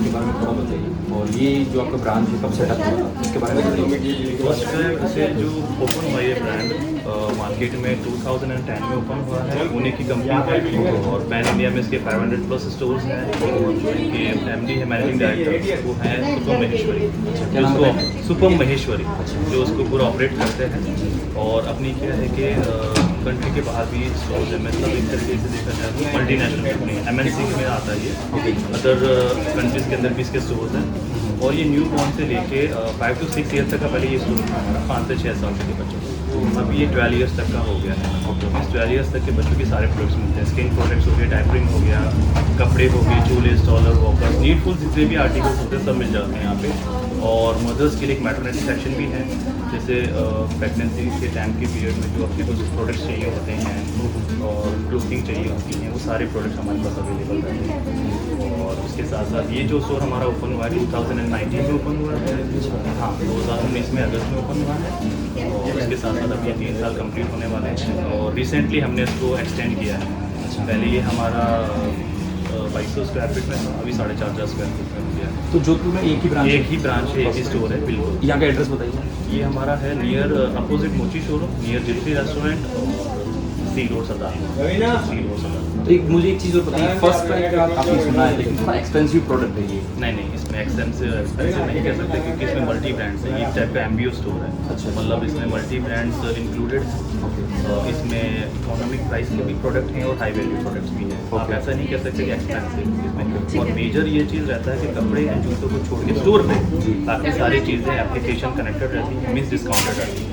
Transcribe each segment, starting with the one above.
के बारे में थोड़ा बताइए, और ये जो आपका ब्रांच है कब सेटअप हुआ उसके बारे में बताइए। फर्स्ट वैसे जो ओपन हुआ ये ब्रांड मार्केट में 2010 में ओपन हुआ है, पुणे की कंपनी है और पैन इंडिया में इसके 500 प्लस स्टोर्स हैं। और जो इनके एमडी है मैनेजिंग डायरेक्टर वो हैं सुपम महेश्वरी, जो उसको सुपम महेश्वरी जो उसको पूरा ऑपरेट करते हैं। और अपनी क्या है कि कंट्री के बाहर भी स्टोर्स है, मतलब एक तरीके से देखा जाए तो मल्टीनेशनल कंपनी है, MNC में आता है ये, अदर कंट्रीज़ के अंदर भी इसके स्टोर्स हैं। और ये न्यू बॉर्न से लेके 5 to 6 ईयर तक का पहले ये स्टोर था हमारा, 5 से 6 साल तक के बच्चों को। अब ये 12 ईयर्स तक का हो गया है। इस 12 ईयर्स तक के बच्चों के सारे प्रोडक्ट्स मिलते हैं, स्किन प्रोडक्ट्स हो गए, डायपरिंग हो गया, कपड़े हो गए, चूल्हे, स्टॉलर, वॉकर्स, नीडफुल जितने भी आर्टिकल्स होते हैं सब मिल जाते हैं यहाँ पे। और मदर्स के लिए एक मैटरनिटी सेक्शन भी है, जैसे प्रेगनेंसी के टाइम के पीरियड में जो अपने कुछ प्रोडक्ट्स चाहिए होते हैं और क्लोथिंग चाहिए होती हैं, वो सारे प्रोडक्ट्स हमारे पास अवेलेबल रहते हैं। और उसके साथ साथ ये जो स्टोर हमारा ओपन हुआ है 2019 में ओपन हुआ है, हाँ 2019 में अगस्त में ओपन हुआ है। और उसके साथ साथ अभी 3 साल कंप्लीट होने वाले हैं और रिसेंटली हमने इसको एक्सटेंड किया है। पहले ये हमारा 2200 स्क्वायर फीट में था, अभी 450 स्क्वायर फीट में हो गया। तो जोधपुर में एक ही ब्रांच है, एक ही स्टोर है। बिल्कुल। यहाँ का एड्रेस बताइए। ये हमारा है near opposite Mochi showroom, near gypsy restaurant और सी रोड सरदार। तो एक मुझे एक चीज़ और बताइए, फर्स्ट क्राई का काफ़ी सुना है लेकिन थोड़ा एक्सपेंसिव प्रोडक्ट है ये। नहीं, इसमें एक्सपेंसिव नहीं कह सकते क्योंकि इसमें मल्टी ब्रांड्स है, एक टाइप का MBO स्टोर है। अच्छा। मतलब इसमें मल्टी ब्रांड्स इंक्लूडेड हैं। इसमें इकोनॉमिक प्राइस के भी प्रोडक्ट हैं और हाई वैल्यू प्रोडक्ट्स भी हैं। आप ऐसा नहीं कह सकते कि एक्सपेंसिव इसमें। और मेजर ये चीज़ रहता है कि कपड़े एंड जूतों को छोड़ के स्टोर पे बाकी सारी चीज़ें एप्लीकेशन कनेक्टेड रहती हैं, मीन्स डिस्काउंटेड रहती हैं।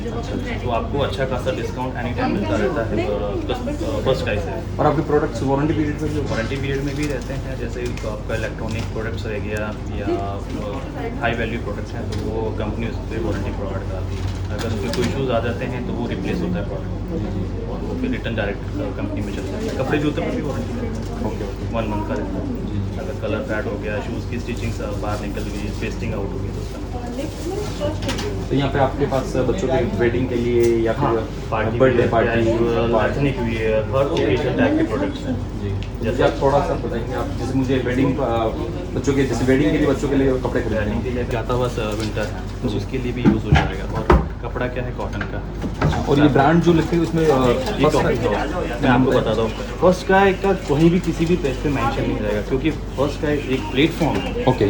तो आपको अच्छा खासा डिस्काउंट एनी टाइम मिलता रहता है फर्स्ट क्राई से। और आपके प्रोडक्ट्स वारंटी पीरियड पर वारंटी पीरियड में भी रहते हैं, जैसे तो आपका इलेक्ट्रॉनिक प्रोडक्ट्स रह गया या हाई वैल्यू प्रोडक्ट्स हैं तो वो कंपनी उस पर वारंटी प्रोवाइड करती है। अगर उसमें कोई इशूज़ आ जाते हैं तो वो रिप्लेस होता है प्रोडक्ट और वो फिर रिटर्न डायरेक्ट कंपनी में चलता है। कपड़े जूते पर भी वारंटी रहती है, ओके 1 मंथ का रहता है। अगर कलर फैड हो गया, शूज़ की स्टिचिंग बाहर निकल गई, पेस्टिंग आउट हो गई तो उसका। तो यहाँ पे आपके पास बच्चों के वेडिंग के लिए या फिर party, birthday party, ethnic wear, हर ओकेजन टाइप के प्रोडक्ट्स हैं। जी जैसे आप थोड़ा सा बताएंगे आप, जैसे मुझे वेडिंग बच्चों के, जैसे वेडिंग के लिए बच्चों के लिए कपड़े खरीदने वेडिंग के लिए जाता हुआ विंटर है तो उसके लिए भी यूज़ हो जाएगा। और कपड़ा क्या है, कॉटन का। और ये ब्रांड जो लिखे उसमें ये मैं आपको बताता हूँ, फर्स्ट क्राई का कहीं भी किसी भी पेज पे मेंशन नहीं रहेगा क्योंकि फर्स्ट क्राई एक प्लेटफॉर्म है, ओके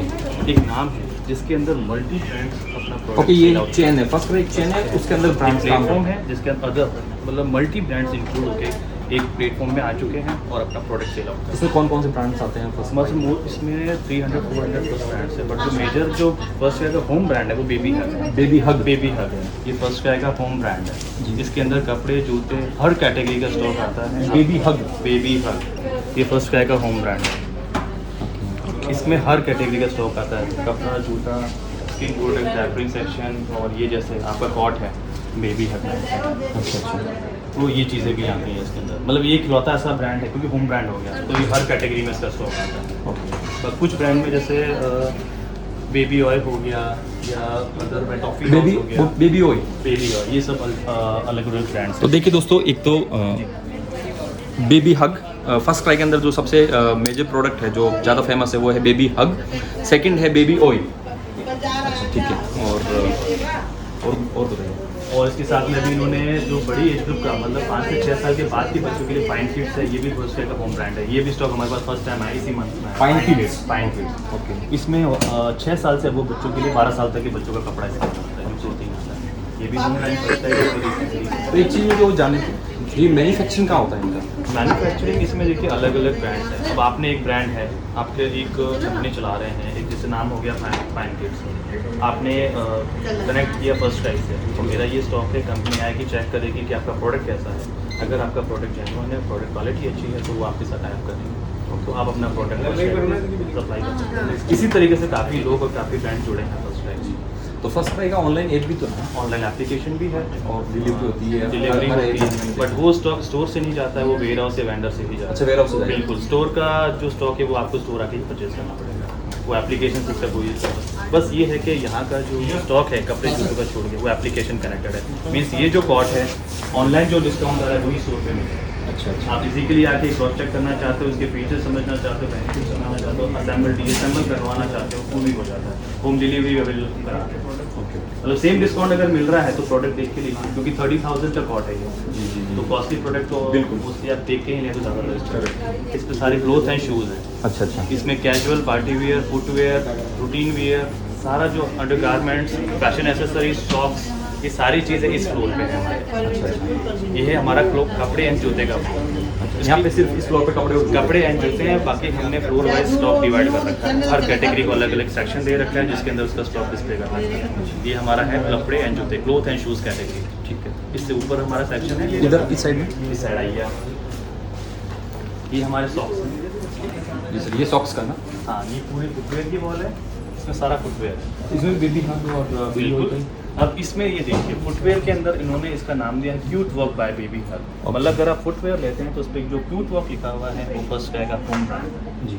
एक नाम है जिसके अंदर मल्टी ब्रांड्स अपना प्रोडक्ट। ओके ये चेन है, फर्स्ट क्राई चेन है, उसके अंदर ब्रांड प्लेटफॉर्म है जिसके अंदर अदर मतलब मल्टी ब्रांड्स इंक्लूड होके एक प्लेटफॉर्म में आ चुके हैं और अपना प्रोडक्ट सेल आउट। इसमें कौन कौन से ब्रांड्स आते हैं फर्स्ट? बस इसमें 300-400 प्लस ब्रांड्स है, बट जो मेजर जो फर्स्ट क्राई का होम ब्रांड है वो बेबी हग है। बेबी हग है, ये फर्स्ट क्राई का होम ब्रांड है। इसके अंदर कपड़े, जूते, हर कैटेगरी का स्टॉक आता है। बेबी हग ये फर्स्ट क्राई का होम ब्रांड है। इसमें हर कैटेगरी का स्टॉक आता है, कपड़ा, जूता, स्किन प्रोडक्ट, डायपरिंग सेक्शन और ये जैसे आपका कॉट है बेबी हग में। अच्छा। तो ये चीज़ें भी आती हैं इसके अंदर। मतलब ये इकलौता ऐसा ब्रांड है क्योंकि होम ब्रांड हो गया तो ये हर कैटेगरी में इसका स्टॉक आता है। तो कुछ ब्रांड में जैसे बेबी ऑयल हो गया या अदर टॉफी हो गया, बेबी ऑयल, ये सब अलग अलग ब्रांड्स। तो देखिए दोस्तों, एक तो बेबी हग फर्स्ट क्राई के अंदर जो सबसे मेजर प्रोडक्ट है जो ज़्यादा फेमस है वो है बेबी हग, सेकंड है बेबी ऑयल। अच्छा ठीक है। और बताइए। और इसके साथ में भी इन्होंने जो बड़ी एज ग्रुप का मतलब 5 से 6 साल के बाद के बच्चों के लिए फाइन किड्स है, ये भी फर्स्ट क्राई का होम ब्रांड है। ये भी स्टॉक हमारे पास फर्स्ट टाइम आया इसी मंथ में। Fine kids okay. इसमें 6 साल से वो बच्चों के लिए 12 साल तक के बच्चों का कपड़ा इसका होता है, जो 3 आता है। ये भी फर्स्ट टाइम। तो एक चीज़ जो जाने ये मैन्युफैक्चरिंग कहाँ होता है इनका? मैन्युफैक्चरिंग इसमें देखिए अलग अलग ब्रांड्स हैं। अब आपने एक ब्रांड है, आपके एक कंपनी चला रहे हैं, एक जैसे नाम हो गया फाइन किड्स, आपने कनेक्ट किया फर्स्ट क्राई से तो मेरा ये स्टॉक है, कंपनी आएगी चेक करेगी कि आपका प्रोडक्ट कैसा है। अगर आपका प्रोडक्ट जेन्युइन है, प्रोडक्ट क्वालिटी अच्छी है तो वो आपके साथ टाइप करेंगे तो आप अपना प्रोडक्ट सप्लाई कर सकते हैं। इसी तरीके से काफ़ी लोग और काफ़ी ब्रांड जुड़े हैं फर्स्ट क्राई से। तो फर्स्ट क्राई का ऑनलाइन ऐप भी तो है? ऑनलाइन एप्लीकेशन भी है और डिलीवरी होती है, डिलीवरी होती है, बट वो स्टॉक स्टोर से नहीं जाता है, वो वेयर हाउस या वेंडर से ही जाता है। अच्छा, वेयर हाउस से बिल्कुल। स्टोर का जो स्टॉक है वो आपको स्टोर आके ही परचेज करना पड़ेगा, वो एप्लीकेशन सिस्टम वो यूज़ करना। बस ये है कि यहाँ का जो स्टॉक है कपड़े जूतों का छोड़ के वो एप्लीकेशन कनेक्टेड है। मीन्स ये जो कॉट है ऑनलाइन जो डिस्काउंट आ रहा है वही स्टोर पे मिलेगा। अच्छा अच्छा आप फिजिकली आके क्रॉस चेक करना चाहते हो, उसके फीचर समझना चाहते हो, बेनिफिट समझना चाहते हो, असेंबल डीअसेंबल करवाना चाहते हो, वो भी हो जाता है। होम डिलीवरी अवेलेबल कराते हैं प्रोडक्ट। ओके मतलब सेम डिस्काउंट अगर मिल रहा है तो प्रोडक्ट देख के लीजिए, क्योंकि 30,000 का कॉट है ये। जी जी तो कॉस्टली प्रोडक्ट तो बिल्कुल। मोस्टली आप देख के ही लें तो ज़्यादा बेस्ट है। इस पे सारे क्लोथ एंड शूज़ हैं। अच्छा अच्छा इसमें casual, party wear, footwear, routine wear, सारा जो undergarments, fashion accessories, socks, ये सारी चीज़ें इस फ्लोर पे है हमारे। अच्छा अच्छा ये है हमारा कपड़े एंड जूते का फ्लोर। यहाँ पे सिर्फ इस फ्लोर पे कपड़े एंड जूते हैं, बाकी हमने फ्लोर वाइज स्टॉक डिवाइड कर रखा है। हर कैटेगरी को अलग अलग सेक्शन दे रखा है जिसके अंदर उसका स्टॉक डिस्प्ले कर रखा है। ये हमारा है कपड़े एंड जूते, क्लोथ एंड शूज़ कैटेगरी। ठीक है। इससे ऊपर हमारा सेक्शन है, इधर इस साइड में, इस साइड आइए आप। ये हमारे सॉक्स हैं। जी सर, ये सॉक्स का ना? हाँ, ये पूरी फुटवेयर की वॉल है, इसमें सारा फुटवेयर है। इसमें बेबी हग और बेबी ऑयल बिल्कुल। अब इसमें ये देखिए, फुटवेयर के अंदर इन्होंने इसका नाम दिया है क्यूट वर्क बाय बेबी हग। मतलब अगर आप फुटवेयर लेते हैं तो उस पर जो क्यूट वर्क लिखा हुआ है वो फर्स्ट रहेगा होम ब्रांड। जी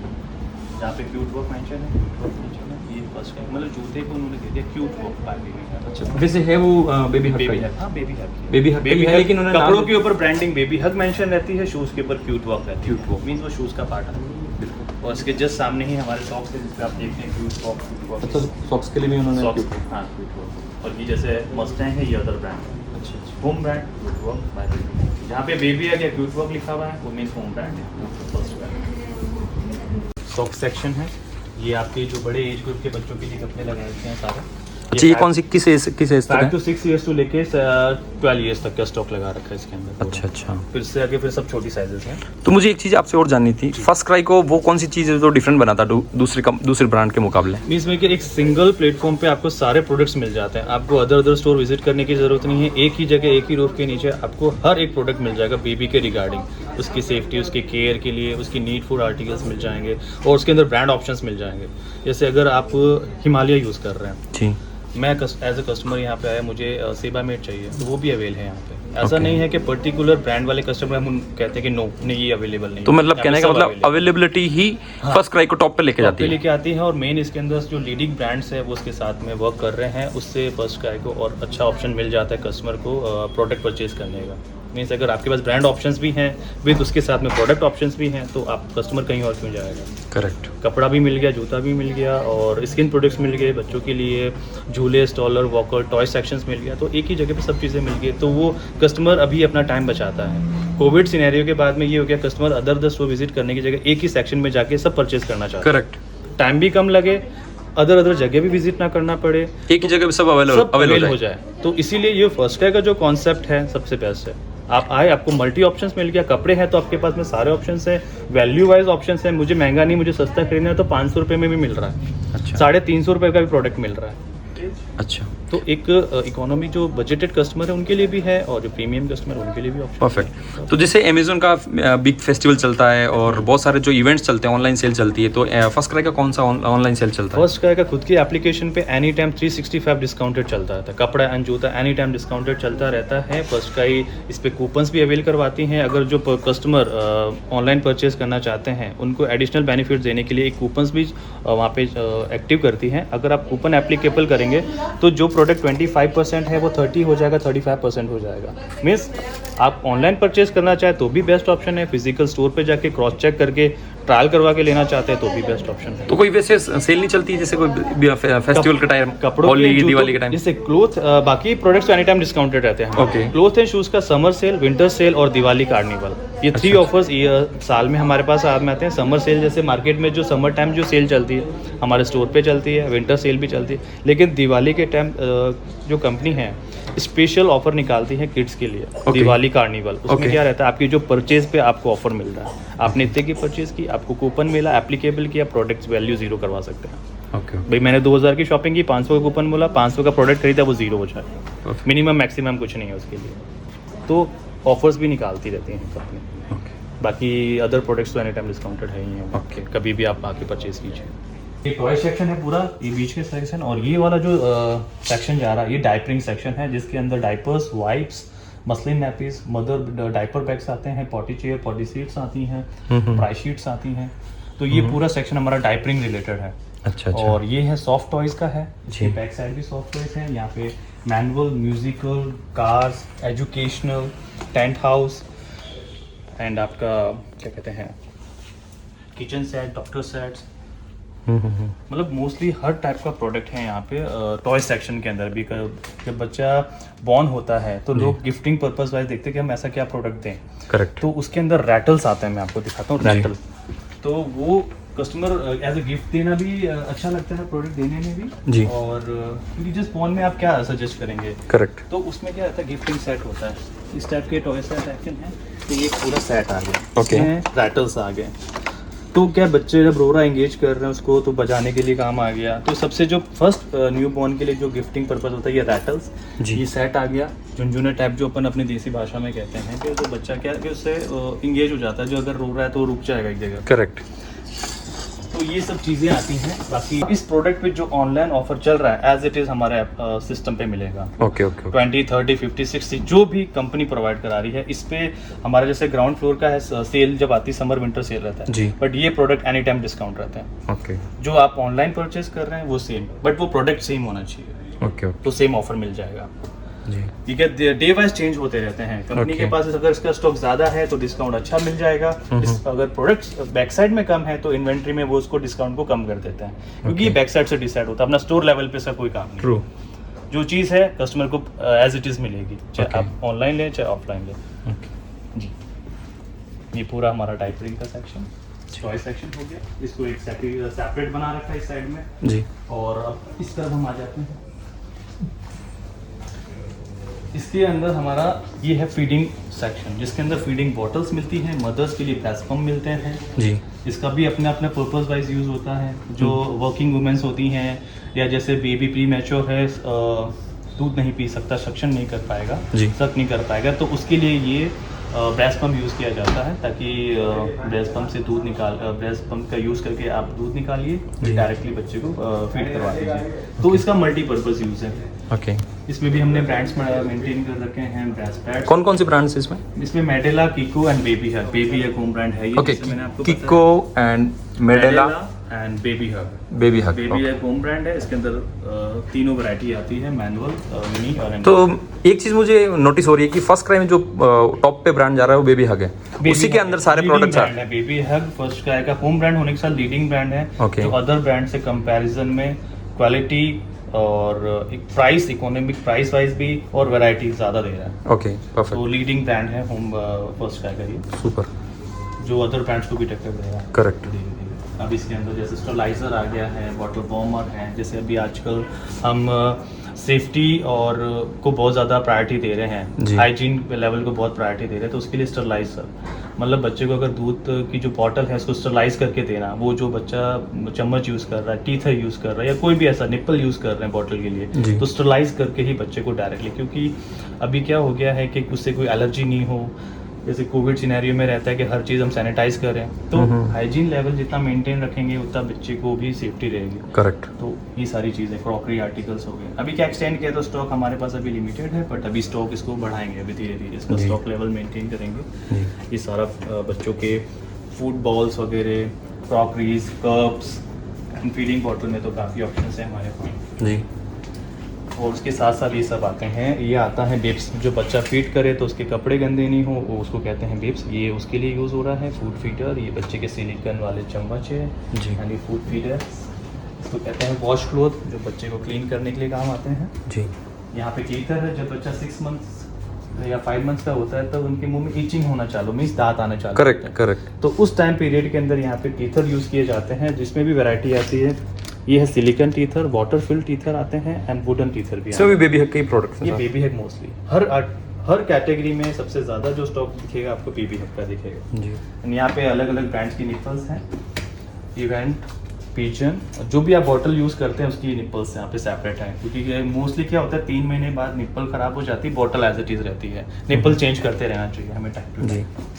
जहाँ पे क्यूट वर्क मेंशन है, क्यूट वर्क मेंशन है, ये फर्स्ट है। मतलब जूते को उन्होंने दे दिया क्यूट वर्क बाय बेबी हग। अच्छा, वैसे है वो बेबी हग बेबी का? हग, हाँ baby hug. Baby hug baby है, हग, लेकिन उन्होंने कपड़ों नाम- के ऊपर ब्रांडिंग बेबी हग मेंशन रहती है, शूज़ के ऊपर क्यूट वर्क रहती है। Cute work। मीन्स वो शूज़ का पार्ट है। बिल्कुल। और इसके जस्ट सामने ही हमारे सॉक्स है, जिसपे आप देखते हैं क्यूट वर्क। अच्छा, सॉक्स के लिए भी उन्होंने सॉक्स, cute- हाँ क्यूट वर्क। और ये जैसे मस्टैंग है, ये अदर ब्रांड है। अच्छा अच्छा home brand cute work by baby. जहाँ पे बेबी है या क्यूट वर्क लिखा हुआ है वो मीन्स होम ब्रांड है, फर्स्ट ब्रांड। सॉक्स सेक्शन है, ये आपके जो बड़े एज ग्रुप के बच्चों के लिए कपड़े लगाए होते हैं सारे। अच्छा, ये कौन सी किस एज तक 5 है? to 6 ईयर्स टू लेके 12 ईयर्स तक का स्टॉक लगा रखा है इसके अंदर। अच्छा अच्छा। फिर से आगे फिर सब छोटी साइजेस हैं। तो मुझे एक चीज़ आपसे और जाननी थी, फर्स्ट क्राई को वो कौन सी चीज़ है जो डिफरेंट बनाता है दूसरे ब्रांड के मुकाबले? मीन्स में कि एक सिंगल प्लेटफॉर्म पे आपको सारे प्रोडक्ट्स मिल जाते हैं, आपको अदर स्टोर विजिट करने की ज़रूरत नहीं है। एक ही जगह, एक ही रूफ के नीचे आपको हर एक प्रोडक्ट मिल जाएगा बेबी के रिगार्डिंग, उसकी सेफ्टी, उसके केयर के लिए, उसकी नीड फूड आर्टिकल्स मिल जाएंगे और उसके अंदर ब्रांड ऑप्शंस मिल जाएंगे। जैसे अगर आप हिमालय यूज़ कर रहे हैं, जी, मैं एज अ कस्टमर यहाँ पे आया, मुझे सेबामेट चाहिए, तो वो भी अवेल है यहाँ पे। ऐसा Okay. नहीं है कि पर्टिकुलर ब्रांड वाले कस्टमर हम कहते हैं कि नो नहीं ये अवेलेबल नहीं तो है। मतलब यहाँ कहने पे का सब मतलब available है। अवेलेबिलिटी ही हाँ। फर्स्ट क्राई को टॉप पे लेके टॉप जाती पे है। लेके आती है और मेन इसके अंदर जो लीडिंग ब्रांड्स है वो उसके साथ में वर्क कर रहे हैं, उससे फर्स्ट क्राई को और अच्छा ऑप्शन मिल जाता है कस्टमर को प्रोडक्ट परचेज करने का। मीन्स अगर आपके पास ब्रांड ऑप्शंस भी हैं विद उसके साथ में प्रोडक्ट ऑप्शंस भी हैं तो आप कस्टमर कहीं और क्यों जाएगा। करेक्ट। कपड़ा भी मिल गया, जूता भी मिल गया और स्किन प्रोडक्ट्स मिल गए, बच्चों के लिए झूले, स्टॉलर, वॉकर, टॉय सेक्शंस मिल गया, तो एक ही जगह पे सब चीज़ें मिल गई, तो वो कस्टमर अभी अपना टाइम बचाता है। कोविड सिनेरियो के बाद में ये हो गया, कस्टमर अदर स्टोर विजिट करने की जगह एक ही सेक्शन में जाके सब परचेज करना चाहता है। करेक्ट। टाइम भी कम लगे, अदर जगह भी विजिट ना करना पड़े, एक ही जगह पे सब सब अवेलेबल अवेल हो जाए। तो इसीलिए ये फर्स्ट क्राई का जो कॉन्सेप्ट है सबसे बेस्ट है। आप आए, आपको मल्टी ऑप्शंस मिल गया, कपड़े हैं तो आपके पास में सारे ऑप्शंस हैं, वैल्यू वाइज ऑप्शंस हैं। मुझे महंगा नहीं, मुझे सस्ता खरीदना है तो 500 रुपये में भी मिल रहा है, अच्छा 350 रुपये का भी प्रोडक्ट मिल रहा है। अच्छा, तो एक इकोनॉमी जो बजटेड कस्टमर है उनके लिए भी है और जो प्रीमियम कस्टमर है उनके लिए भी ऑप्शन। परफेक्ट। तो जैसे अमेजोन का बिग फेस्टिवल चलता है और बहुत सारे जो इवेंट्स चलते हैं, ऑनलाइन सेल चलती है, तो फर्स्ट क्राई का कौन सा ऑनलाइन सेल चलता है? फर्स्ट क्राई का खुद की एप्लीकेशन पे एनी टाइम 365 डिस्काउंटेड चलता रहता है, कपड़ा एंड जूता एनी टाइम डिस्काउंटेड चलता रहता है। फर्स्ट क्राई इस पे कूपन्स भी अवेल करवाती हैं, अगर जो कस्टमर ऑनलाइन परचेज करना चाहते हैं उनको एडिशनल बेनिफिट देने के लिए एक कूपन्स भी वहाँ पे एक्टिव करती हैं। अगर आप कूपन एप्लीकेबल करेंगे तो जो प्रोडक्ट 25% है वो 30 हो जाएगा, 35% हो जाएगा। मीन्स आप ऑनलाइन परचेज करना चाहे तो भी बेस्ट ऑप्शन है, फिजिकल स्टोर पे जाके क्रॉस चेक करके ट्रायल करवा के लेना चाहते हैं तो भी बेस्ट ऑप्शन है। तो कोई वैसे सेल नहीं चलती है जैसे कोई फेस्टिवल के टाइम, कपड़ों होली, के, दिवाली के टाइम? जैसे क्लोथ, बाकी प्रोडक्ट्स तो एनी टाइम डिस्काउंटेड रहते हैं। Okay. क्लोथ एंड शूज़ का समर सेल, विंटर सेल और दिवाली कार्निवल, ये 3 ऑफर्स साल में हमारे पास में आते हैं। समर सेल जैसे मार्केट में जो समर टाइम जो सेल चलती है हमारे स्टोर पे चलती है, विंटर सेल भी चलती है, लेकिन दिवाली के टाइम जो कंपनी है स्पेशल ऑफर निकालती है किड्स के लिए। दिवाली कार्निवल, उसमें Okay. क्या रहता है, आपकी जो परचेज पे आपको ऑफर मिल रहा है, आपने इतने की परचेज की, आपको कूपन मिला, एप्लीकेबल किया, प्रोडक्ट्स वैल्यू 0 करवा सकते हैं। ओके, भाई मैंने 2000 की शॉपिंग की, 500 का कूपन बोला, 500 का प्रोडक्ट खरीदा, वो 0 हो जाए। Perfect. मिनिमम मैक्सिमम कुछ नहीं है उसके लिए, तो ऑफर्स भी निकालती रहती हैं कंपनी। ओके, बाकी अदर प्रोडक्ट्स तो एनी टाइम डिस्काउंटेड है ही है। Okay. कभी भी आप आके परचेज कीजिए। ये टॉय सेक्शन है पूरा, ये बीच के सेक्शन, और ये वाला जो सेक्शन जा रहा है ये डायपरिंग सेक्शन है, जिसके अंदर diapers, wipes, muslin nappies, mother diaper bags आते हैं, पॉटी चेयर, पॉटी सीट्स आती हैं, प्राइस शीट्स आती हैं। तो ये पूरा सेक्शन हमारा डाइपरिंग रिलेटेड है। अच्छा अच्छा। और ये है सॉफ्ट टॉयज का है, जी। ये बैक साइड भी सॉफ्ट टॉयज है। यहाँ पे manual, musical, cars, educational, tent house, and आपका क्या कहते हैं किचन सेट, डॉक्टर सेट्स, मतलब मोस्टली हर टाइप का प्रोडक्ट है यहाँ पे। टॉय सेक्शन के अंदर भी जब बच्चा बॉर्न होता है तो लोग गिफ्टिंग पर्पस वाइज देखते हैं कि हम ऐसा क्या प्रोडक्ट दें। करेक्ट। तो उसके अंदर रैटल्स आते हैं, मैं आपको दिखाता हूँ रैटल। तो वो कस्टमर एज ए गिफ्ट देना भी अच्छा लगता है, प्रोडक्ट देने में भी जी। और क्योंकि जिस फोन में आप क्या सजेस्ट करेंगे। करेक्ट। तो उसमें क्या रहता है, गिफ्टिंग सेट होता है, इस टाइप के टॉय सेट एक्शन है। तो ये पूरा सेट आ गया, Okay. रैटल्स आ गए। तो क्या बच्चे जब रो रहा एंगेज कर रहे हैं उसको, तो बजाने के लिए काम आ गया। तो सबसे जो फर्स्ट न्यू बॉर्न के लिए जो गिफ्टिंग पर्पस होता है ये रैटल्स जी। ये सेट आ गया। झुनझुने टाइप जो अपन अपनी देसी भाषा में कहते हैं कि तो बच्चा क्या कि उससे इंगेज हो जाता है, जो अगर रो रहा है तो रुक जाएगा एक जगह। करेक्ट। तो ये सब चीज़ें आती हैं। बाकी इस प्रोडक्ट पे जो ऑनलाइन ऑफर चल रहा है एज इट इज़ हमारे सिस्टम पे मिलेगा। Okay okay. 20, 30, 50, 60 जो भी कंपनी प्रोवाइड करा रही है, इस पे हमारे जैसे ग्राउंड फ्लोर का है सेल जब आती है, समर विंटर सेल रहता है जी। बट ये प्रोडक्ट एनी टाइम डिस्काउंट रहता है। ओके जो आप ऑनलाइन परचेज कर रहे हैं वो सेम, बट वो प्रोडक्ट सेम होना चाहिए, ओके ओके तो सेम ऑफर मिल जाएगा आपको। जी। ठीक है, डे वाइज चेंज होते रहते हैं। Company Okay. के पास अगर इसका स्टॉक ज्यादा है तो डिस्काउंट अच्छा मिल जाएगा। अगर प्रोडक्ट बैक साइड में कम है तो इन्वेंट्री में वो उसको डिस्काउंट को कम कर देते हैं, क्योंकि ये Okay. बैक साइड से डिसाइड होता है, अपना स्टोर लेवल पे इसका कोई काम नहीं। ट्रू। जो चीज़ है कस्टमर को एज इट इज़ मिलेगी, चाहे Okay. आप ऑनलाइन लें चाहे ऑफलाइन लें। ओके जी, ये पूरा हमारा टाइपरिंग का सेक्शन, चॉइस सेक्शन हो गया। इसको एक सेपरेट बना रखा है इस साइड में। जी। और अब इस तरफ हम आ जाते हैं। इसके अंदर हमारा ये है फीडिंग सेक्शन, जिसके अंदर फीडिंग बॉटल्स मिलती हैं, मदर्स के लिए ब्रेस्ट पम्प मिलते हैं। जी। इसका भी अपने अपने पर्पस वाइज यूज़ होता है। जो वर्किंग वुमेंस होती हैं या जैसे बेबी प्री मैच्योर है, दूध नहीं पी सकता, सक्शन नहीं कर पाएगा, जी। सक नहीं कर पाएगा, तो उसके लिए ये ब्रेस्ट पम्प यूज़ किया जाता है, ताकि ब्रेस्ट पम्प से दूध ब्रेस्ट पम्प का यूज़ करके आप दूध निकालिए, जी। डायरेक्टली बच्चे को फीड करवा दीजिए। तो इसका मल्टीपर्पज़ यूज़ है। ओके। इसमें भी हमने ब्रांड्स मेंटेन कर रखे हैं, ब्रेस्ट पैड्स। कौन कौन सी ब्रांड्स है इसमें? इसमें Medela, Kiko and baby hug. Baby hug home brand है ये, ओके। जैसे मैंने आपको Kiko and Medela and baby hug. Baby hug. Baby hug home brand है, इसके अंदर तीनों वैरायटी आती है, मैनुअल, मिनी और तो एक चीज मुझे नोटिस हो रही है कि फर्स्ट क्राई में जो टॉप पे ब्रांड जा रहा है वो बेबी हग है, उसी के अंदर सारे प्रोडक्ट्स आ रहे हैं। बेबी हग फर्स्ट क्राई का होम ब्रांड होने के साथ लीडिंग ब्रांड है। Okay. जो अदर ब्रांड से कंपैरिजन में क्वालिटी और एक प्राइस, इकोनॉमिक प्राइस वाइज भी और वैरायटी ज़्यादा दे रहा है। ओके तो परफेक्ट। लीडिंग ब्रांड है होम फर्स्ट क्राई का ये, सुपर। जो अदर ब्रांड्स को भी टक्कर दे रहा है। करेक्ट। धीरे धीरे अब इसके अंदर जैसे स्टरलाइजर आ गया है, बॉटल वार्मर है। जैसे अभी आजकल हम सेफ्टी और को बहुत ज़्यादा प्रायोरिटी दे रहे हैं, जी। हाइजीन लेवल को बहुत प्रायोरिटी दे रहे हैं, तो उसके लिए स्टरलाइजर, मतलब बच्चे को अगर दूध की जो बॉटल है उसको स्टरलाइज करके देना। वो जो बच्चा चम्मच यूज़ कर रहा है, टीथर यूज़ कर रहा है, या कोई भी ऐसा निप्पल यूज़ कर रहे हैं बॉटल के लिए, जी। तो स्टरलाइज करके ही बच्चे को डायरेक्टली, क्योंकि अभी क्या हो गया है कि उससे कोई एलर्जी नहीं हो। जैसे कोविड सिनेरियो में रहता है कि हर चीज़ हम सैनिटाइज करें, तो हाइजीन लेवल जितना मेंटेन रखेंगे उतना बच्चे को भी सेफ्टी रहेगी। करेक्ट। तो ये सारी चीज़ें, क्रॉकरी आर्टिकल्स हो गए। अभी क्या एक्सटेंड किया तो स्टॉक हमारे पास अभी लिमिटेड है, बट अभी स्टॉक इसको बढ़ाएंगे, अभी धीरे धीरे इसका जी। स्टॉक लेवल मेंटेन करेंगे। जी। ये सारा बच्चों के फूड बॉल्स वगैरह, crockeries, cups and feeding bottle में तो काफ़ी ऑप्शन है हमारे पास। जी। और उसके साथ साथ ये सब आते हैं। ये आता है बिप्स, जो बच्चा फीड करे तो उसके कपड़े गंदे नहीं हो, वो उसको कहते हैं बिप्स। ये उसके लिए यूज़ हो रहा है। फूड फीडर, ये बच्चे के सिलिकन वाले चम्मच है जी। एंड ये फूड फीडर, इसको कहते हैं वॉश क्लोथ, जो बच्चे को क्लीन करने के लिए काम आते हैं। जी। यहाँ पे टीथर है, जब बच्चा 6 मंथ्स या 5 मंथ्स का होता है तब उनके मुंह में ईचिंग होना चालू, मीन्स दांत आने चालू करेक्ट होते हैं। करेक्ट। तो उस टाइम पीरियड के अंदर यहाँ पे टीथर यूज़ किए जाते हैं, जिसमें भी वैरायटी आती है। ये है silicone teether, water filled teether आते हैं एंड वुडन टीथर भी आते इसमें हैं। भी बेबी हग के प्रोडक्ट्स ये हैं। बेबी हग मोस्टली हर कैटेगरी में सबसे ज़्यादा जो स्टॉक दिखेगा आपको बेबी हग का दिखेगा। जी। And यहाँ पे अलग अलग ब्रांड्स की निप्पल्स हैं, इवेंट, पिजन, जो भी आप बॉटल यूज़ करते हैं उसकी निप्पल्स यहाँ पे सेपरेट है, क्योंकि मोस्टली क्या होता है 3 महीने बाद निप्पल ख़राब हो जाती है, बॉटल एज इट इज़ रहती है। निप्पल चेंज करते रहना चाहिए हमें टाइम टू जी। टाइम।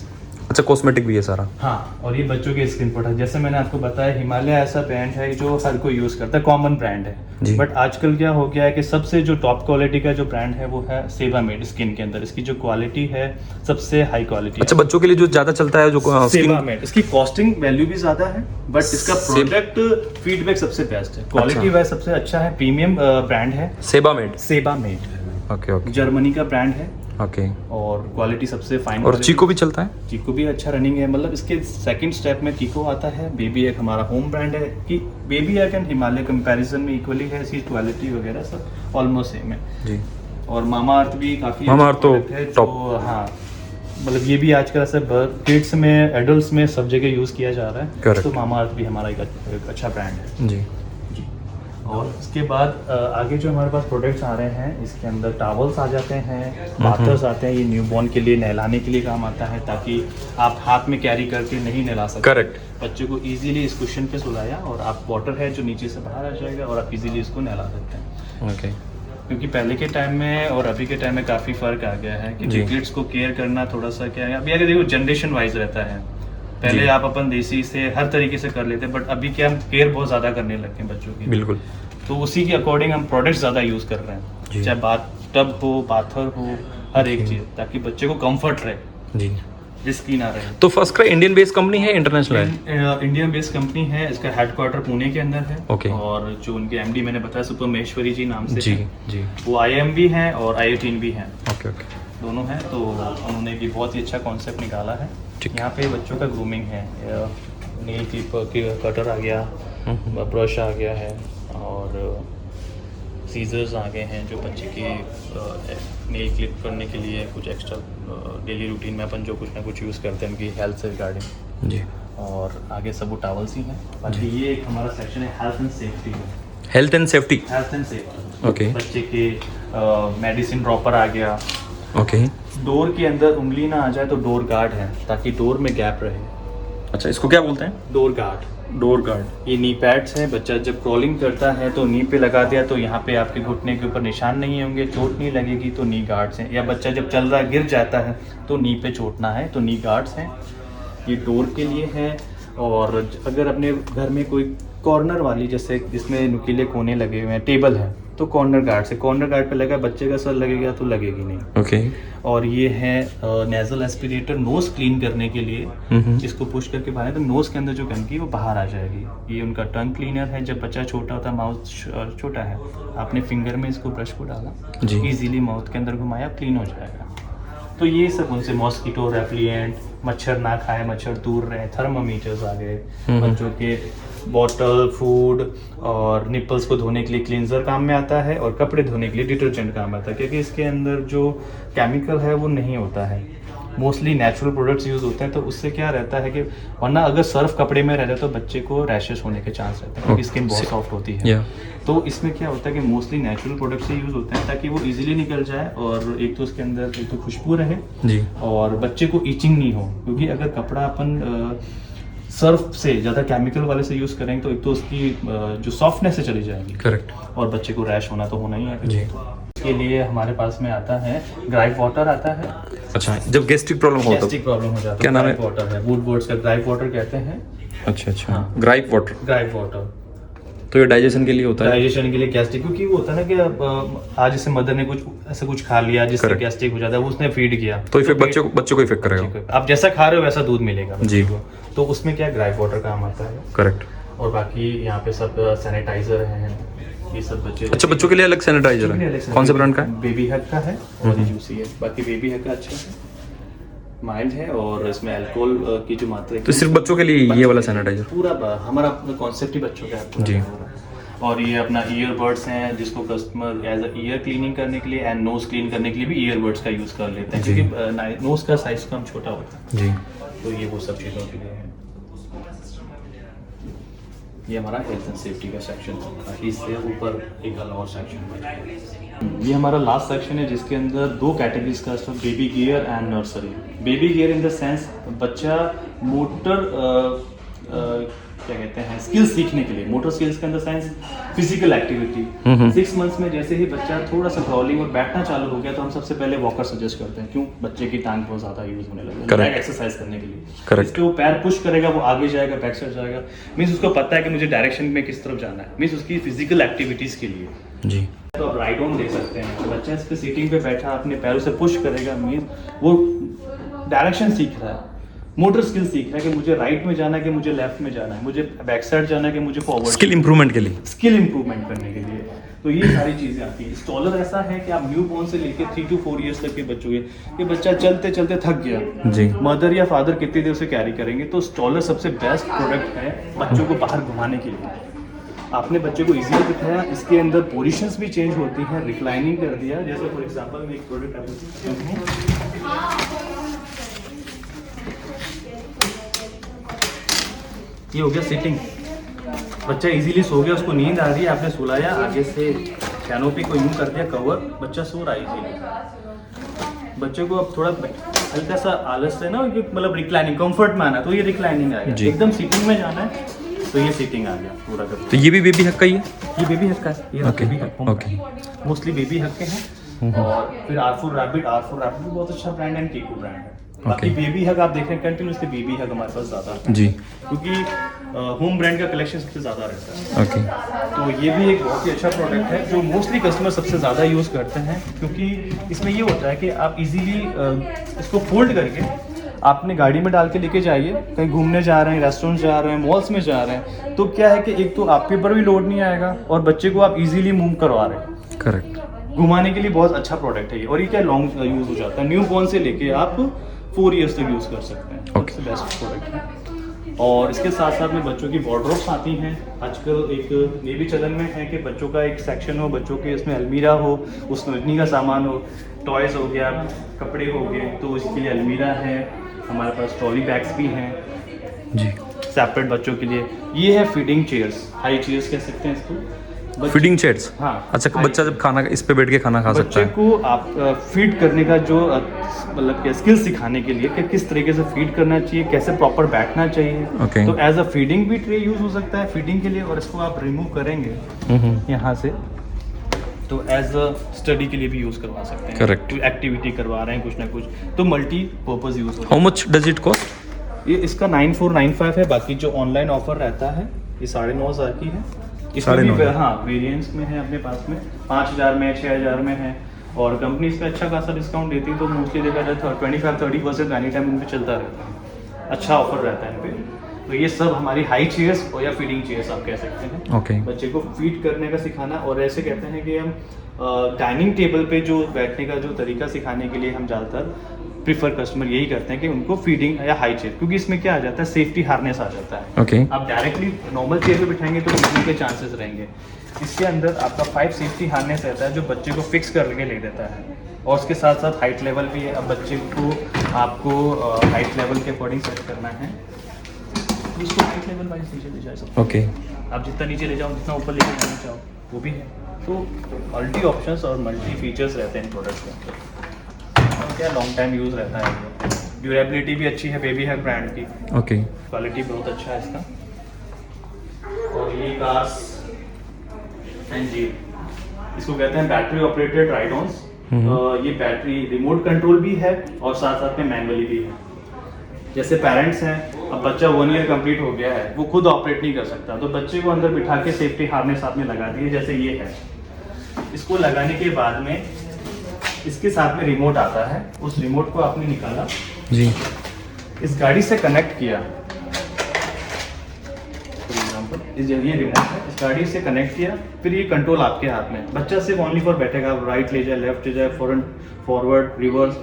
अच्छा कॉस्मेटिक भी है सारा। हाँ, और ये बच्चों के स्किन प्रोडक्ट, जैसे मैंने आपको बताया हिमालय ऐसा ब्रांड है जो हर कोई यूज़ करता है, कॉमन ब्रांड जी। है। बट आजकल क्या हो गया है कि सबसे जो टॉप क्वालिटी का जो ब्रांड है वो है सेबामेड। स्किन के अंदर इसकी जो क्वालिटी है सबसे हाई क्वालिटी अच्छा बच्चों के लिए जो ज्यादा चलता है जो स्किन। सेबामेड, इसकी कॉस्टिंग वैल्यू भी ज़्यादा है, बट इसका प्रोडक्ट फीडबैक सबसे बेस्ट है, क्वालिटी वाइज सबसे अच्छा है, प्रीमियम ब्रांड है Sebamed. Sebamed. Okay okay. Germany का ब्रांड है ओके। और क्वालिटी सबसे फाइन। और चीको भी चलता है? चीको भी अच्छा रनिंग है, मतलब इसके सेकंड स्टेप में चीको आता है। बेबी एक हमारा होम ब्रांड है कि बेबी एक एंड हिमालय कंपैरिजन में इक्वली है, इसकी क्वालिटी वगैरह सब ऑलमोस्ट सेम है जी। और मामा अर्थ भी काफ़ी मामा अर्थ तो है टॉप। जो हाँ, मतलब ये भी आजकल ऐसे किड्स में, एडल्ट्स में सब जगह यूज़ किया जा रहा है। Correct। तो मामा अर्थ भी हमारा एक अच्छा ब्रांड है जी। जी। और उसके बाद आगे जो हमारे पास प्रोडक्ट्स आ रहे हैं, इसके अंदर टावल्स आ जाते हैं, बाथर्स आते हैं। ये न्यूबॉर्न के लिए नहलाने के लिए काम आता है, ताकि आप हाथ में कैरी करके नहीं नहला सकते। करेक्ट। बच्चे को इजीली इस कुशन पे सुलाया और आप वाटर है जो नीचे से बाहर आ जाएगा और आप इजीली इसको नहला सकते हैं। ओके। क्योंकि पहले के टाइम में और अभी के टाइम में काफ़ी फ़र्क आ गया है कि जी। किड्स को केयर करना थोड़ा सा क्या है, अभी अगर देखो जनरेशन वाइज रहता है। पहले जी। आप अपन देसी से हर तरीके से कर लेते, बट अभी क्या हम केयर बहुत ज़्यादा करने लगे हैं बच्चों की। बिल्कुल। तो उसी के अकॉर्डिंग हम प्रोडक्ट्स ज़्यादा यूज़ कर रहे जी। हैं, चाहे बाथ टब हो, बाथर हो, हर एक चीज़, ताकि बच्चे को कंफर्ट रहे, जी। रिस्की ना रहे। तो first cry Indian based company है, इंटरनेशनल है? इंडियन बेस्ड कंपनी है, इसका हेडक्वार्टर पुणे के अंदर है। Okay। और जो उनके एमडी मैंने बताया सुपर महेश्वरी जी नाम से जी हैं, जी। वो IIM भी हैं और IIT भी हैं, ओके ओके। दोनों हैं। तो उन्होंने भी बहुत ही अच्छा कॉन्सेप्ट निकाला है। ठीक। यहाँ पे बच्चों का ग्रूमिंग है, नेल की कटर आ गया, ब्रश आ गया है और सीजर्स आ गए हैं जो बच्चे की नेल क्लिप करने के लिए, कुछ एक्स्ट्रा डेली रूटीन में अपन जो कुछ ना कुछ यूज़ करते हैं उनकी हेल्थ से रिगार्डिंग। जी। और आगे सब वो टावल्स ही हैं। बाकी ये एक हमारा सेक्शन है हेल्थ एंड सेफ्टी में। Health and safety. Health and safety, okay. बच्चे के मेडिसिन ड्रॉपर आ गया। ओके। डोर के अंदर उंगली ना आ जाए तो डोर गार्ड है, ताकि डोर में गैप रहे। अच्छा, इसको क्या बोलते हैं? Door guard. Door guard. ये नी पैड्स हैं, बच्चा जब क्रॉलिंग करता है तो नी पे लगा दिया तो यहाँ पे आपके घुटने के ऊपर निशान नहीं होंगे, चोट नहीं लगेगी, तो नी गार्ड्स हैं। या बच्चा जब चल रहा गिर जाता है तो नी पे चोट ना है, तो नी गार्ड्स हैं। ये डोर के लिए है। और अगर अपने घर में कोई कॉर्नर वाली, जैसे जिसमें नुकीले कोने लगे हुए हैं, टेबल है, तो कॉर्नर गार्ड से, कॉर्नर गार्ड पे लगा, बच्चे का सर लगेगा तो लगेगी नहीं। ओके। और ये है नेजल एस्पिरेटर, नोज क्लीन करने के लिए। इसको पुश करके बाहर तो नोज के अंदर जो गंदगी है वो बाहर आ जाएगी। ये उनका टंग क्लीनर है, जब बच्चा छोटा होता है, माउथ छोटा है, आपने फिंगर में इसको ब्रश को डाला, जी। इजीली माउथ के अंदर घुमाया, क्लीन हो जाएगा। तो ये सब उनसे मॉस्किटो रेप्लिएंट, मच्छर ना खाए, मच्छर दूर रहे, थर्मामीटर्स आ गए, बच्चों के बॉटल, फूड और निपल्स को धोने के लिए क्लींजर काम में आता है और कपड़े धोने के लिए डिटर्जेंट काम आता है, क्योंकि इसके अंदर जो केमिकल है वो नहीं होता है, मोस्टली नेचुरल प्रोडक्ट्स यूज़ होते हैं। तो उससे क्या रहता है कि वरना अगर सर्फ कपड़े में रहता है तो बच्चे को रैशेस होने के चांस रहते हैं, क्योंकि स्किन बहुत सॉफ्ट होती है। तो इसमें क्या होता है कि मोस्टली नेचुरल प्रोडक्ट्स से यूज़ होते हैं, ताकि वो इजीली निकल जाए और एक तो उसके अंदर एक तो खुशबू रहे जी। और बच्चे को ईचिंग नहीं हो, क्योंकि अगर कपड़ा अपन सर्फ से ज़्यादा केमिकल वाले से यूज़ करेंगे तो एक तो उसकी जो सॉफ्टनेस से चली जाएगी। करेक्ट। और बच्चे को रैश होना तो होना ही है। जी। इसके लिए हमारे पास में आता है ग्राइप वाटर आता है। अच्छा, जब गैस्ट्रिक प्रॉब्लम हो तो गैस्ट्रिक प्रॉब्लम हो जाता है, क्या नाम है? ग्राइप वाटर है, वुड वर्ड्स का ग्राइप वाटर कहते हैं। अच्छा अच्छा। हाँ। ग्राइप वाटर, ग्राइप वाटर तो ये डाइजेशन के लिए होता है? डाइजेशन के लिए, गैस्ट्रिक, क्योंकि वो होता है ना कि आज जैसे मदर ने कुछ ऐसा कुछ खा लिया जिससे Correct। गैस्ट्रिक हो जाता है, वो उसने फीड किया तो इफेक्ट बच्चों को इफेक्ट करेगा। आप जैसा खा रहे हो वैसा दूध मिलेगा जी। बच्चे को। तो उसमें क्या ग्राइप वाटर काम आता है। करेक्ट। और बाकी यहाँ पे सब सैनिटाइजर हैं, ये सब बच्चे। अच्छा, बच्चों के लिए अलग सैनिटाइजर है? कौन से ब्रांड का है? बेबी हग का है और ये जूसी है। बाकी बेबी हग का अच्छा है, माइल्ड है और इसमें अल्कोहल की जो मात्रा है। तो सिर्फ बच्चों के लिए ये वाला सैनिटाइजर? पूरा हमारा कॉन्सेप्ट ही बच्चों का है पूरा। जी। और ये अपना ईयरबड्स हैं, जिसको customer as a ear cleaning करने के लिए एंड नोज क्लीन करने के लिए भी ईयरबड्स का यूज़ कर लेते हैं, जी। क्योंकि नोज का साइज कम छोटा होता है। जी। तो ये वो सब चीज़ों के लिए है। ये हमारा हेल्थ एंड सेफ्टी का सेक्शन है। बाकी इससे ऊपर एक और सेक्शन है। ये हमारा लास्ट सेक्शन है, जिसके अंदर दो कैटेगरीज का stuff, baby gear and nursery. Baby gear in the sense बच्चा मोटर क्या कहते हैं, स्किल्स सीखने के लिए, मोटर स्किल्स के अंदर साइंस, फिजिकल एक्टिविटी। 6 मंथ्स में जैसे ही बच्चा थोड़ा सा क्रॉलिंग और बैठना चालू हो गया तो हम सबसे पहले वॉकर सजेस्ट करते हैं। क्यों? बच्चे की टांग बहुत ज़्यादा यूज होने लगे, बैक एक्सरसाइज करने के लिए। Correct। इसके वो पैर पुश करेगा, वो आगे जाएगा, बैक साइड जाएगा, मीन्स उसको पता है कि मुझे डायरेक्शन में किस तरफ जाना है, मीन्स उसकी फिजिकल एक्टिविटीज़ के लिए। जी। तो आप राइट ऑन दे सकते हैं, तो बच्चा इस पे सीटिंग पे बैठा अपने पैरों से पुश करेगा, मीन्स वो डायरेक्शन सीख रहा है, मोटर स्किल सीख रहा है कि मुझे राइट में जाना है कि मुझे लेफ्ट में जाना है, मुझे बैक साइड जाना है कि मुझे फॉरवर्ड। स्किल इंप्रूवमेंट के लिए। स्किल इंप्रूवमेंट करने के लिए। तो ये सारी चीज़ें आती हैं। स्टॉलर ऐसा है कि आप न्यू बॉर्न से लेके 3 to 4 ईयर्स तक के बच्चों के, ये बच्चा चलते चलते थक गया जी। मदर या फादर कितनी देर उसे कैरी करेंगे, तो स्टॉलर सबसे बेस्ट प्रोडक्ट है बच्चों को बाहर घुमाने के लिए। आपने बच्चे को इजीली दिखाया, इसके अंदर पोजीशंस भी चेंज होती हैं, रिक्लाइनिंग कर दिया। जैसे फॉर एग्जांपल मैं एक प्रोडक्ट आपको दिखाता हूं, ये हो गया सिटिंग। बच्चा इजीली सो गया, उसको नींद आ रही है, आपने सुलाया, आगे से कैनोपी को यूं कर दिया कवर, बच्चा सो रहा है इजीली। बच्चे को अब थोड़ा हल्का सा आलस है ना, मतलब रिक्लाइनिंग कंफर्ट में आना, तो ये रिक्लाइनिंग आ गया। एकदम सीटिंग में जाना है तो ये सीटिंग आ गया पूरा का। तो ये भी बेबी हक का ही है? ये बेबी हक का है, ये ओके बेबी हक ओके। मोस्टली बेबी हक के हैं। और फिर आरफोर रैबिट भी बहुत अच्छा ब्रांड है, कीकू ब्रांड है। बाकी बेबी हग आप देख रहे हैं कंटिन्यूसली बेबी हग हमारे पास ज़्यादा है जी, क्योंकि होम ब्रांड का कलेक्शन सबसे ज़्यादा रहता है। ओके। तो ये भी एक बहुत ही अच्छा प्रोडक्ट है जो मोस्टली कस्टमर सबसे ज़्यादा यूज़ करते हैं, क्योंकि इसमें ये होता है कि आप इजीली इसको फोल्ड करके आपने गाड़ी में डाल के लेके जाइए, कहीं घूमने जा रहे हैं, रेस्टोरेंट जा रहे हैं, मॉल्स में जा रहे हैं, तो क्या है कि एक तो आपके ऊपर भी लोड नहीं आएगा और बच्चे को आप इजीली मूव करवा रहे हैं। करेक्ट। घुमाने के लिए बहुत अच्छा प्रोडक्ट है ये। और ये क्या लॉन्ग यूज़ हो जाता है, न्यू बॉर्न से लेके आप 4 ईयर्स तक यूज़ कर सकते हैं। Okay. सबसे बेस्ट प्रोडक्ट है। और इसके साथ साथ में बच्चों की वार्डरोब्स आती हैं। आजकल एक ये भी चलन में है कि बच्चों का एक सेक्शन हो, बच्चों के इसमें अलमीरा हो, उसमें इतनी का सामान हो, टॉयज़ हो गया, कपड़े हो गए, तो इसके लिए अलमीरा है। हमारे पास ट्रॉली बैग्स भी हैं जी, सेपरेट बच्चों के लिए। ये है फीडिंग चेयर्स, हाई चेयर्स कह सकते हैं इसको। Feeding chairs. हाँ। अच्छा, बच्चा जब खाना इस पे बैठ के खाना खा सकता बच्चे है? को आप फीड करने का जो मतलब क्या स्किल सिखाने के लिए कि किस तरीके से फीड करना चाहिए, कैसे प्रॉपर बैठना चाहिए। Okay. तो एज अ फीडिंग भी ट्रे यूज हो सकता है फीडिंग के लिए, और इसको आप रिमूव करेंगे यहाँ से तो एज अ स्टडी के लिए भी यूज करवा सकते हैं। Correct. कोई एक्टिविटी करवा रहे हैं कुछ ना कुछ, तो मल्टी पर्पज यूज होता how much does it cost? है। ये इसका 9495 है। बाकी जो ऑनलाइन ऑफर रहता है ये 9,500 की है। इसमें भी 9,500 हाँ वेरिएंट्स में है अपने पास में, 5,000 में, 6,000 में है। और कंपनी इस पर अच्छा खासा डिस्काउंट देती है, तो मोस्टली देखा जाए तो 25-30% एनी टाइम इन पे चलता रहता है, अच्छा ऑफर रहता है इन पे। तो ये सब हमारी हाई चेयर्स और या फीडिंग चेयर्स आप कह सकते हैं। ओके। बच्चे को फीड करने का सिखाना, और ऐसे कहते हैं कि हम डाइनिंग टेबल पे जो बैठने का जो तरीका सिखाने के लिए हम ज़्यादातर प्रीफर कस्टमर यही करते हैं कि उनको फीडिंग या हाई चेयर, क्योंकि इसमें क्या आ जाता है, सेफ्टी हार्नेस आ जाता है। ओके। आप डायरेक्टली नॉर्मल चेयर पे बिठाएंगे तो गिरने के चांसेस रहेंगे। इसके अंदर आपका 5 सेफ्टी हार्नेस रहता है जो बच्चे को फिक्स करके ले देता है, और उसके साथ साथ हाइट लेवल भी है। अब बच्चे को आपको हाइट लेवल के अकॉर्डिंग सेट करना है, तो इसको हाइट लेवल वाइज नीचे ले जा सकते ओके। आप जितना नीचे ले जाओ, जितना ऊपर लेके जाना चाहो वो भी है। तो मल्टी ऑप्शंस और मल्टी फीचर्स रहते हैं इन प्रोडक्ट्स के अंदर, और क्या लॉन्ग टाइम यूज़ रहता है। ड्यूरेबिलिटी भी अच्छी है बेबी हग ब्रांड की, ओके। क्वालिटी बहुत अच्छा है इसका। और ये कार्स एंड जी, इसको कहते हैं बैटरी ऑपरेटेड राइड-ऑन्स। ये बैटरी रिमोट कंट्रोल भी है और साथ साथ में मैनुअली भी है। जैसे पेरेंट्स हैं, अब बच्चा 1 ईयर कंप्लीट हो गया है, वो खुद ऑपरेट नहीं कर सकता, तो बच्चे को अंदर बिठा के सेफ्टी हार्नेस साथ में लगा दिए, जैसे ये है। इसको लगाने के बाद में इसके साथ में रिमोट आता है, उस रिमोट को आपने निकाला जी, इस गाड़ी से कनेक्ट किया, ये रिमोट है, इस गाड़ी से कनेक्ट किया, फिर ये कंट्रोल आपके हाथ में। बच्चा सिर्फ ओनली फॉर बैठेगा, राइट ले जाए, लेफ्ट ले जाए, फ्रंट, फॉरवर्ड, रिवर्स।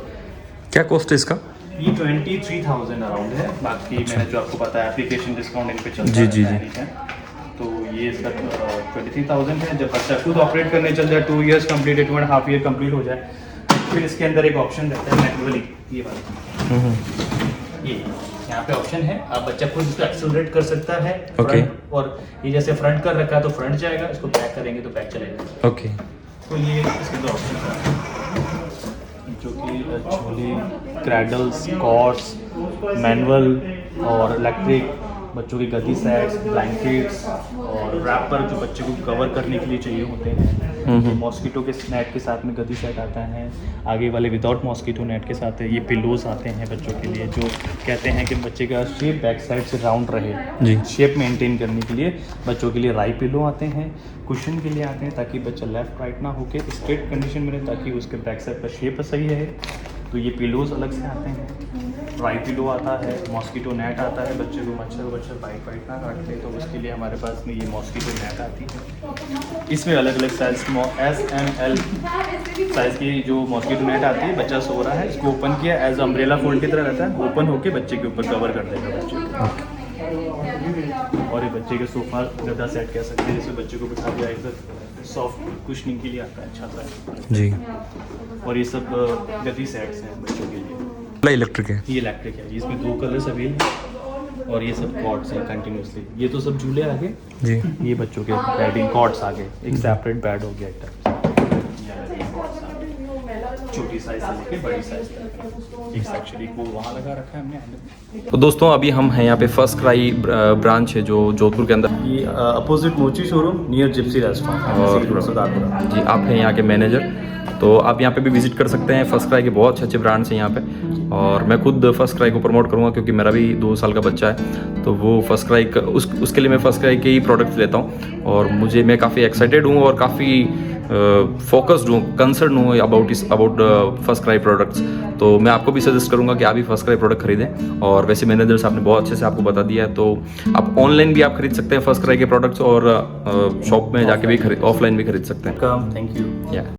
क्या कॉस्ट है इसका? ये 23,000 अराउंड है। बाकी मैंने जो आपको बताया एप्लीकेशन डिस्काउंट इन पे चलता जी, जी, है, जी। है। तो ये इसका 23,000 है। जब बच्चा खुद ऑपरेट करने चल जाए, 2 ईयर्स कंप्लीट, 2.5 ईयर कंप्लीट हो जाए, फिर इसके अंदर एक ऑप्शन रहता है मैनुअली, ये वाला, ये यहाँ पे ऑप्शन है। आप बच्चा खुद इसको एक्सेलरेट कर सकता है, Okay. फ्रंट, और ये जैसे फ्रंट कर रखा है तो फ्रंट जाएगा, इसको बैक करेंगे तो बैक चलेगा। ओके। तो ये इसके दो ऑप्शन है, जो कि झोले, क्रैडल्स, कॉर्ड्स, मैनुअल और इलेक्ट्रिक, बच्चों की गद्दी सेट्स, ब्लैंकेट्स और रैपर जो बच्चे को कवर करने के लिए चाहिए होते हैं। मॉस्किटो के नेट के साथ में गद्दी सेट आता है, आगे वाले विदाउट मॉस्किटो नेट के साथ है। ये पिलोज आते हैं बच्चों के लिए, जो कहते हैं कि बच्चे का शेप बैक साइड से राउंड रहे, जी। शेप मेंटेन करने के लिए बच्चों के लिए राई पिलो आते हैं, कुशन के लिए आते हैं ताकि बच्चा लेफ्ट राइट ना होके स्ट्रेट कंडीशन में रहे, ताकि उसके बैक साइड का शेप सही रहे। तो तो ये पिलोज अलग से आते हैं, ड्राई पिलो आता है, मॉस्किटो नेट आता है, बच्चे को मच्छर बाइट ना काटते तो उसके लिए हमारे पास में ये मॉस्किटो नेट आती है। इसमें अलग अलग साइज SML साइज़ की जो मॉस्किटो नेट आती है। बच्चा सो रहा है, इसको ओपन किया एज अम्ब्रेला फोल्ड की तरह रहता है, ओपन होके बच्चे के ऊपर कवर कर देगा बच्चे को। और ये बच्चे के सोफा गद्दा सेट कह सकते हैं, इसमें बच्चे को बिठा दिया, एक सॉफ्ट कुशनिंग के लिए आता है, अच्छा सा। जी, और ये सब गद्दी सेट्स हैं बच्चों के लिए। इलेक्ट्रिक है। ये इलेक्ट्रिक है, इसमें 2 कलर्स अवेलेबल हैं और ये सब कॉर्ड्स हैं कंटिन्यूसली। ये तो सब झूले आगे जी, ये बच्चों के बेडिंग कॉर्ड्स आगे, एक सेपरेट बेड हो गया एक छोटी साइज से लेके बड़ी साइज तक। एक सेक्शन एक वो वहाँ लगा रखा है हमने। तो दोस्तों अभी हम हैं यहाँ पे फर्स्ट क्राई ब्रांच है जो जोधपुर के अंदर। ये opposite Mochi showroom near gypsy restaurant Sardarpura. जी, आप हैं यहाँ के मैनेजर, तो आप यहाँ पे भी विजिट कर सकते हैं। फर्स्ट क्राई के बहुत अच्छे ब्रांड्स हैं यहाँ पे, और मैं खुद फर्स्ट क्राई को प्रमोट करूँगा क्योंकि मेरा भी 2 साल का बच्चा है, तो वो फर्स्ट क्राई उसके लिए मैं फर्स्ट क्राई के ही प्रोडक्ट्स लेता हूँ। और मैं काफ़ी एक्साइटेड हूँ और काफ़ी फोकस्ड हूँ, कंसर्न हूँ अबाउट फर्स्ट क्राई प्रोडक्ट्स। तो मैं आपको भी सजेस्ट करूँगा कि आप भी फर्स्ट क्राई प्रोडक्ट खरीदें। और वैसे मैनेजर्स आपने बहुत अच्छे से आपको बता दिया है, तो आप ऑनलाइन भी आप खरीद सकते हैं फर्स्ट क्राई के प्रोडक्ट्स, और शॉप में जाके भी ऑफलाइन भी खरीद सकते हैं। Thank you.